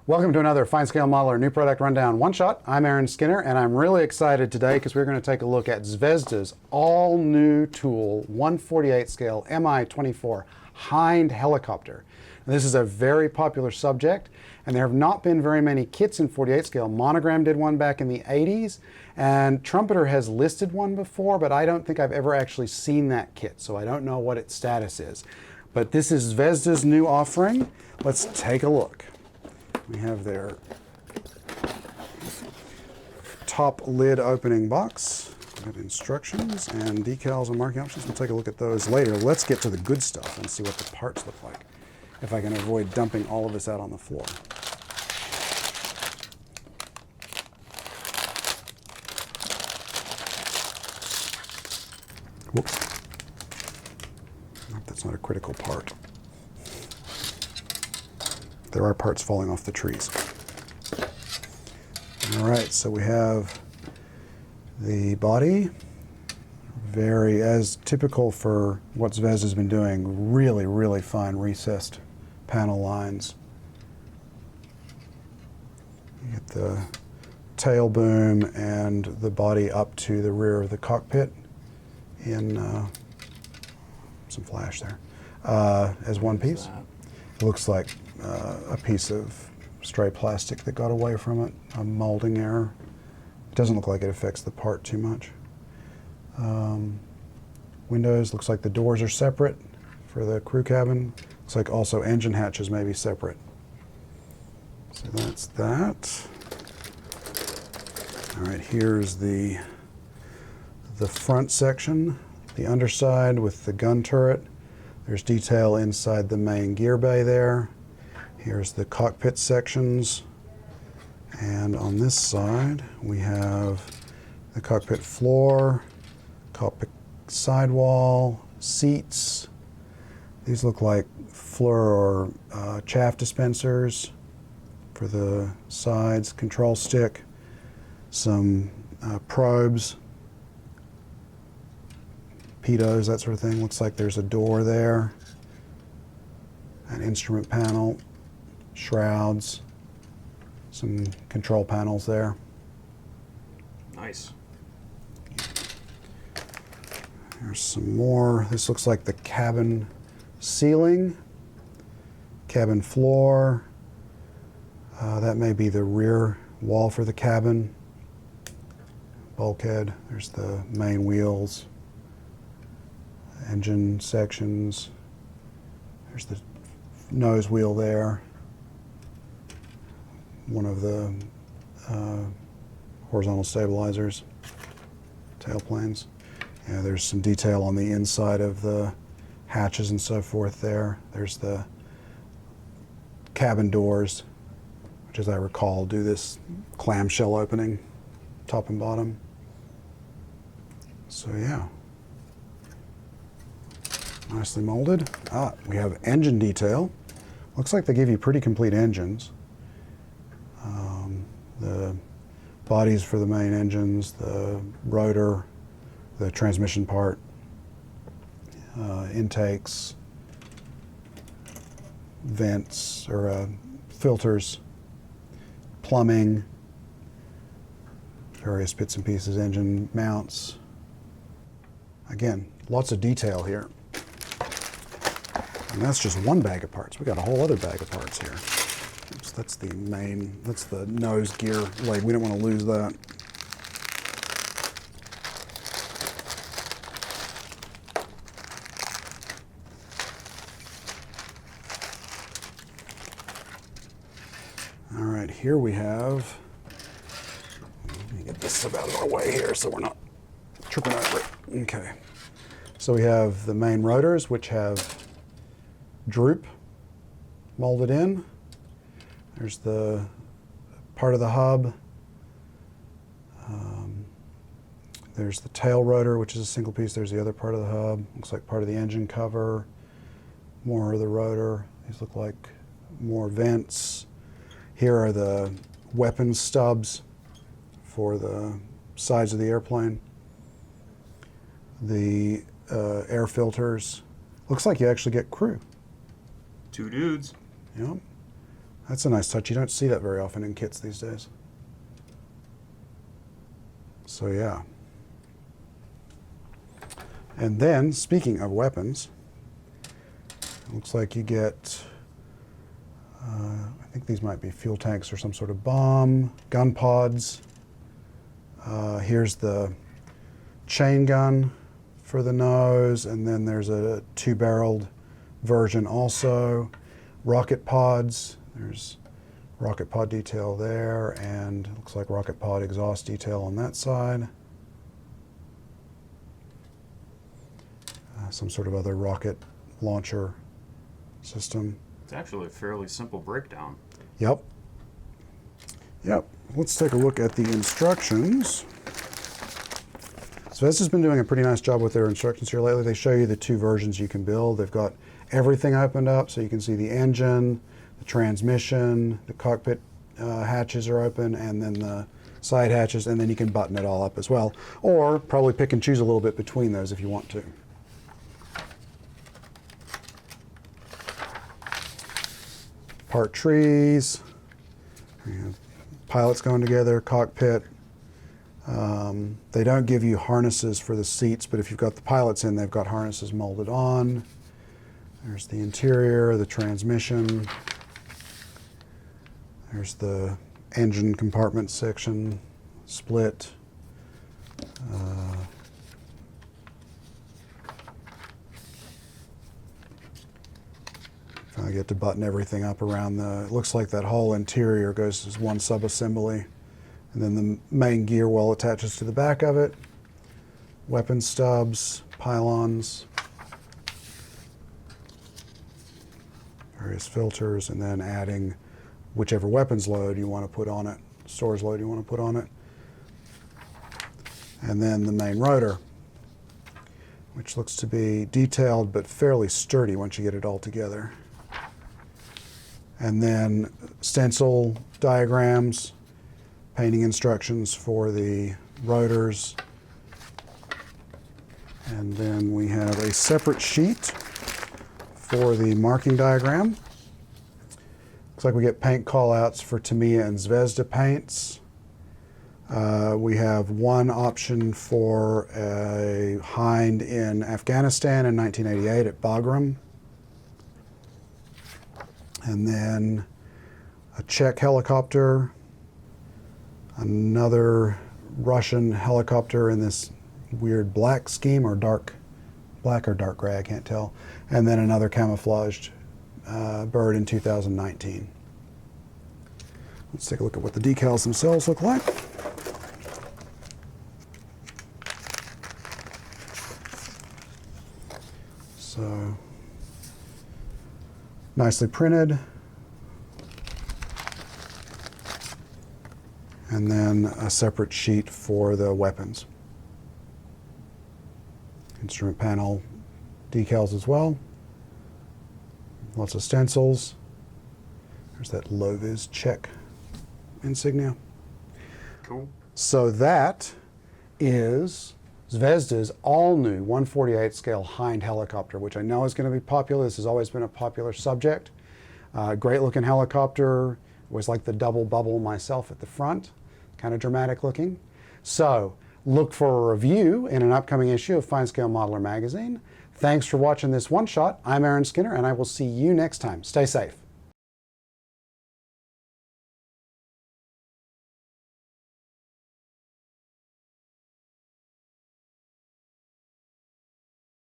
Welcome to another FineScale Modeler New Product Rundown one-shot. I'm Aaron Skinner, and I'm really excited today because we're going to take a look at Zvezda's all-new tool 1/48 scale Mi-24 Hind helicopter. And this is a very popular subject, and there have not been very many kits in 48 scale. Monogram did one back in the 80s, and Trumpeter has listed one before, but I don't think I've ever actually seen that kit, so I don't know what its status is. But this is Zvezda's new offering. Let's take a look. We have their top lid opening box. We have instructions and decals and marking options. We'll take a look at those later. Let's get to the good stuff and see what the parts look like, if I can avoid dumping all of this out on the floor. Whoops. Nope, that's not a critical part. There are parts falling off the trees. All right, so we have the body. Very, as typical for what Zvezda's been doing, really, really fine recessed panel lines. You get the tail boom and the body up to the rear of the cockpit in some flash there as one piece. It looks like a piece of stray plastic that got away from it, a molding error. It doesn't look like it affects the part too much. Windows, looks like the doors are separate for the crew cabin. Looks like also engine hatches may be separate. So that's that. All right, here's the front section, the underside with the gun turret. There's detail inside the main gear bay there. Here's the cockpit sections. And on this side, we have the cockpit floor, cockpit sidewall, seats. These look like floor or chaff dispensers for the sides, control stick, some probes, pitos, that sort of thing. Looks like there's a door there, an instrument panel, shrouds, some control panels there. Nice. There's some more. This looks like the cabin ceiling, cabin floor. That may be the rear wall for the cabin. Bulkhead. There's the main wheels, engine sections. There's the nose wheel there. One of the horizontal stabilizers, tailplanes. Yeah, there's some detail on the inside of the hatches and so forth there. There's the cabin doors, which as I recall do this clamshell opening, top and bottom. So yeah, nicely molded. We have engine detail. Looks like they give you pretty complete engines. The bodies for the main engines, the rotor, the transmission part, intakes, vents or filters, plumbing, various bits and pieces, engine mounts. Again, lots of detail here. And that's just one bag of parts. We got a whole other bag of parts here. Oops, that's the main, that's the nose gear leg. We don't want to lose that. All right, here we have, let me get this stuff out of our way here so we're not tripping over it. Okay, so we have the main rotors, which have droop molded in. There's the part of the hub. There's the tail rotor, which is a single piece. There's the other part of the hub. Looks like part of the engine cover. More of the rotor. These look like more vents. Here are the weapons stubs for the sides of the airplane. The air filters. Looks like you actually get crew. Two dudes. Yep. That's a nice touch. You don't see that very often in kits these days. So yeah. And then, speaking of weapons, it looks like you get, I think these might be fuel tanks or some sort of bomb, gun pods. Here's the chain gun for the nose, and then there's a two-barreled version also. Rocket pods, there's rocket pod detail there, and looks like rocket pod exhaust detail on that side. Some sort of other rocket launcher system. It's actually a fairly simple breakdown. Yep. Yep. Let's take a look at the instructions. Zvezda's been doing a pretty nice job with their instructions here lately. They show you the two versions you can build. They've got everything opened up, so you can see the engine, the transmission, the cockpit hatches are open, and then the side hatches, and then you can button it all up as well. Or probably pick and choose a little bit between those if you want to. Part trees, pilots going together, cockpit. They don't give you harnesses for the seats, but if you've got the pilots in, they've got harnesses molded on. There's the interior, the transmission. There's the engine compartment section, split. I get to button everything up around it looks like that whole interior goes as one sub-assembly. And then the main gear well attaches to the back of it. Weapon stubs, pylons, various filters, and then adding whichever weapons load you want to put on it, stores load you want to put on it. And then the main rotor, which looks to be detailed but fairly sturdy once you get it all together. And then stencil diagrams, painting instructions for the rotors. And then we have a separate sheet for the marking diagram. Looks like we get paint callouts for Tamiya and Zvezda paints. We have one option for a Hind in Afghanistan in 1988 at Bagram. And then a Czech helicopter, another Russian helicopter in this weird black scheme, or dark black or dark gray, I can't tell. And then another camouflaged bird in 2019. Let's take a look at what the decals themselves look like. So, nicely printed. And then a separate sheet for the weapons. Instrument panel decals as well. Lots of stencils. There's that Loviz Czech insignia. Cool. So that is Zvezda's all-new 1/48 scale Hind helicopter, which I know is going to be popular. This has always been a popular subject. Great looking helicopter. Always like the double bubble myself at the front. Kind of dramatic looking. So look for a review in an upcoming issue of FineScale Modeler magazine. Thanks for watching this one shot. I'm Aaron Skinner, and I will see you next time. Stay safe.